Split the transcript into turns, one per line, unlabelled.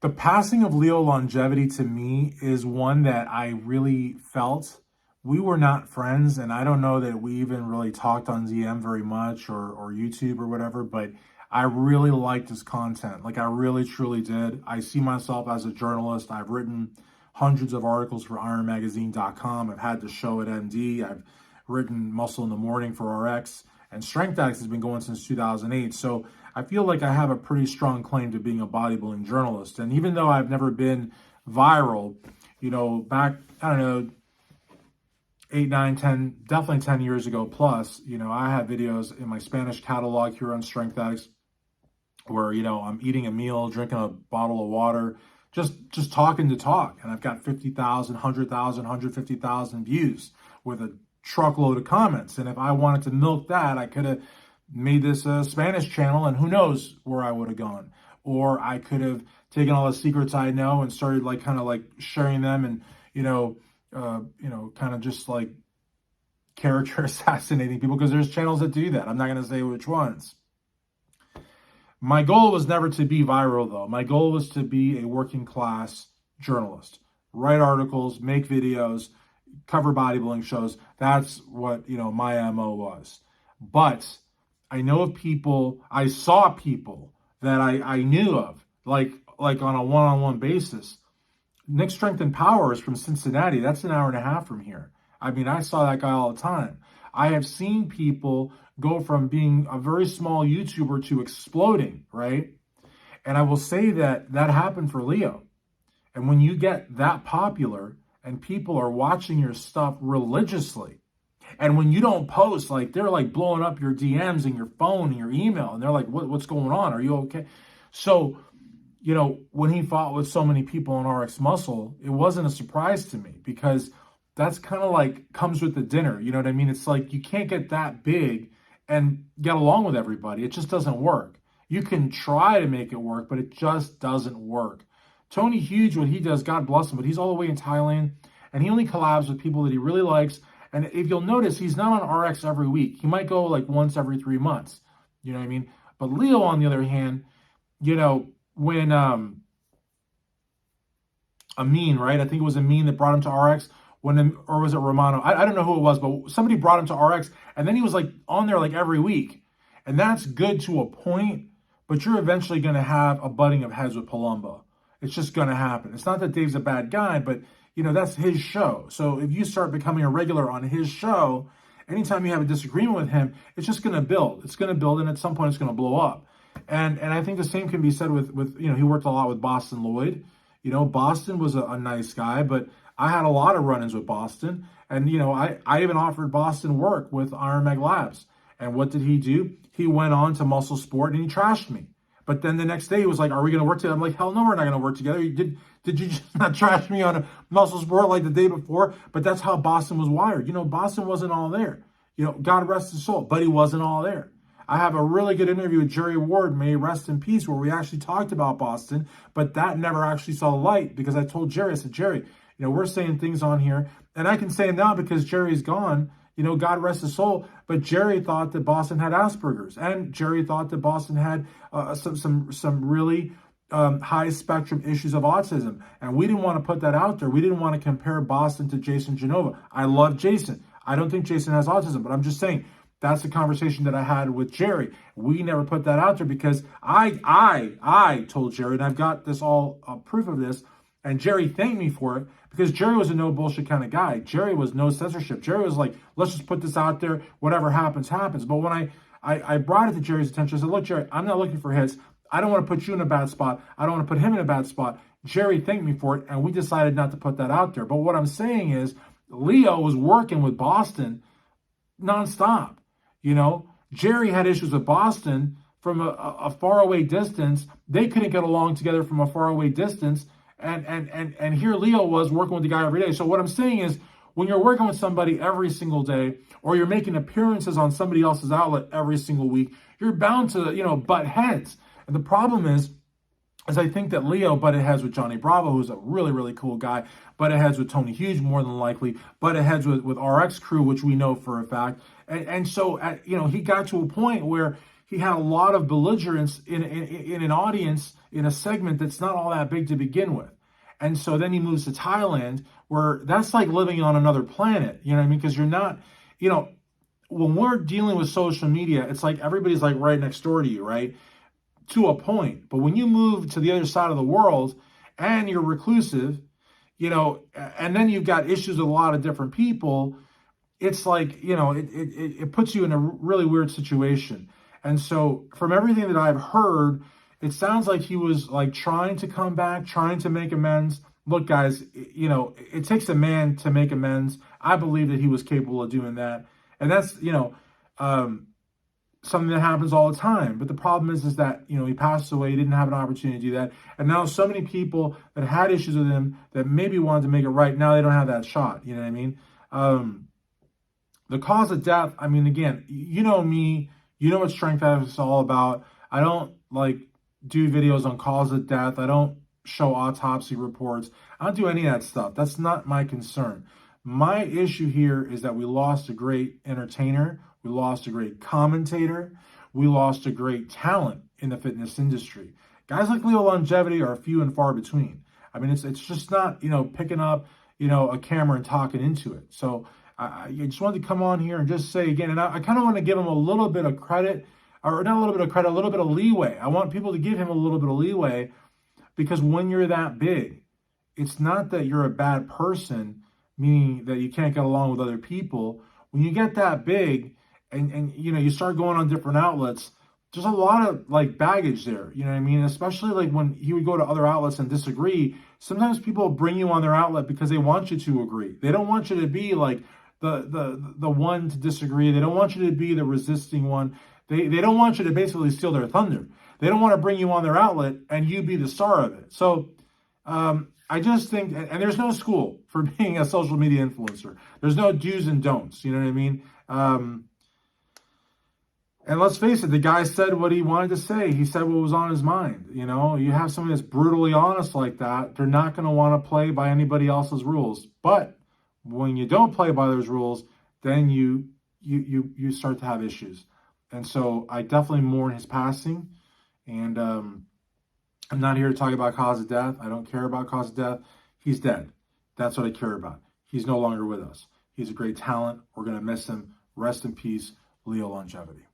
The passing of Leo Longevity to me is one that I really felt. We were not friends, and I don't know that we even really talked on DM very much or YouTube or whatever, but I really liked his content. Like, I really truly did. I see myself as a journalist. I've written hundreds of articles for ironmagazine.com. I've had the show at MD. I've written Muscle in the Morning for RX, and Strength Addicts has been going since 2008. So I feel like I have a pretty strong claim to being a bodybuilding journalist. And even though I've never been viral, back, I don't know, 8, 9, 10, definitely 10 years ago plus, I have videos in my Spanish catalog here on Strength Addicts where, I'm eating a meal, drinking a bottle of water, just talking to talk. And I've got 50,000, 100,000, 150,000 views with a truckload of comments. And if I wanted to milk that, I could have made this a Spanish channel, and who knows where I would have gone. Or I could have taken all the secrets I know and started kind of sharing them, and kind of just like character assassinating people, because there's channels that do that. I'm not going to say which ones. My goal was never to be viral, though. My goal was to be a working class journalist, write articles, make videos, cover bodybuilding shows. That's what, my MO was. But I know of people, I saw people that I knew of, like on a one-on-one basis. Nick Strength and Power is from Cincinnati. That's an hour and a half from here. I mean, I saw that guy all the time. I have seen people go from being a very small YouTuber to exploding, right? And I will say that happened for Leo. And when you get that popular and people are watching your stuff religiously, and when you don't post, they're blowing up your DMs and your phone and your email, and they're like, what's going on? Are you okay? So, when he fought with so many people on RX Muscle, it wasn't a surprise to me, because that's kind of comes with the dinner. You know what I mean? It's you can't get that big and get along with everybody. It just doesn't work. You can try to make it work, but it just doesn't work. Tony Hughes, what he does, God bless him, but he's all the way in Thailand, and he only collabs with people that he really likes. And if you'll notice, he's not on RX every week. He might go once every 3 months. You know what I mean? But Leo, on the other hand, when Amin, right? I think it was Amin that brought him to RX, or was it Romano? I don't know who it was, but somebody brought him to RX, and then he was on there every week. And that's good to a point, but you're eventually going to have a butting of heads with Palumbo. It's just going to happen. It's not that Dave's a bad guy, but that's his show. So if you start becoming a regular on his show, anytime you have a disagreement with him, it's just going to build. It's going to build, and at some point it's going to blow up. And I think the same can be said with he worked a lot with Boston Lloyd. Boston was a nice guy, but I had a lot of run-ins with Boston. And, I even offered Boston work with Iron Mag Labs. And what did he do? He went on to Muscle Sport and he trashed me. But then the next day he was like, are we going to work together? I'm like, hell no, we're not going to work together. Did you just not trash me on a Muscle Sport like the day before? But that's how Boston was wired. Boston wasn't all there. God rest his soul, but he wasn't all there. I have a really good interview with Jerry Ward, may he rest in peace, where we actually talked about Boston, but that never actually saw light, because I told Jerry, I said, Jerry, we're saying things on here, and I can say it now because Jerry's gone, God rest his soul, but Jerry thought that Boston had Asperger's, and Jerry thought that Boston had some really high spectrum issues of autism, and we didn't want to put that out there. We didn't want to compare Boston to Jason Genova. I love Jason. I don't think Jason has autism, but I'm just saying, that's the conversation that I had with Jerry. We never put that out there because I told Jerry, and I've got this all proof of this, and Jerry thanked me for it, because Jerry was a no bullshit kind of guy. Jerry was no censorship. Jerry was like, let's just put this out there. Whatever happens, happens. But when I brought it to Jerry's attention, I said, look, Jerry, I'm not looking for hits. I don't want to put you in a bad spot. I don't want to put him in a bad spot. Jerry thanked me for it, and we decided not to put that out there. But what I'm saying is, Leo was working with Boston nonstop. Jerry had issues with Boston from a faraway distance. They couldn't get along together from a faraway distance. And here Leo was working with the guy every day. So what I'm saying is, when you're working with somebody every single day, or you're making appearances on somebody else's outlet every single week, you're bound to, butt heads. And the problem is I think that Leo butted heads with Johnny Bravo, who's a really, really cool guy, butted heads with Tony Hughes, more than likely, butted heads with RX Crew, which we know for a fact. And so, he got to a point where he had a lot of belligerence in an audience, in a segment that's not all that big to begin with. And so then he moves to Thailand, where that's like living on another planet. You know what I mean? Because you're not, you know, when we're dealing with social media, it's like everybody's like right next door to you, right? To a point. But when you move to the other side of the world and you're reclusive, you know, and then you've got issues with a lot of different people, it's like, you know, it puts you in a really weird situation. And so from everything that I've heard, it sounds like he was like trying to come back, trying to make amends. Look, guys, you know, it takes a man to make amends. I believe that he was capable of doing that. And that's, you know, something that happens all the time. But the problem is that, you know, he passed away, he didn't have an opportunity to do that. And now so many people that had issues with him that maybe wanted to make it right, now they don't have that shot. You know what I mean? The cause of death, I mean, again, you know me, you know what Strength Fest is all about. I don't like do videos on cause of death. I don't show autopsy reports. I don't do any of that stuff. That's not my concern. My issue here is that we lost a great entertainer. We lost a great commentator. We lost a great talent in the fitness industry. Guys like Leo Longevity are few and far between. I mean, it's just not, you know, picking up, you know, a camera and talking into it. So I just wanted to come on here and just say again, and I kind of want to give him a little bit of credit, or not a little bit of credit, a little bit of leeway. I want people to give him a little bit of leeway, because when you're that big, it's not that you're a bad person, meaning that you can't get along with other people. When you get that big and you know, you start going on different outlets, there's a lot of like baggage there, you know what I mean? Especially like when he would go to other outlets and disagree. Sometimes people bring you on their outlet because they want you to agree. They don't want you to be like the one to disagree. They don't want you to be the resisting one. They don't want you to basically steal their thunder. They don't want to bring you on their outlet and you be the star of it. So I just think, and there's no school for being a social media influencer. There's no do's and don'ts. You know what I mean? And let's face it, the guy said what he wanted to say. He said what was on his mind. You know, you have someone that's brutally honest like that, they're not going to want to play by anybody else's rules. But when you don't play by those rules, then you start to have issues. And so I definitely mourn his passing. And I'm not here to talk about cause of death. I don't care about cause of death. He's dead. That's what I care about. He's no longer with us. He's a great talent. We're going to miss him. Rest in peace, Leo Longevity.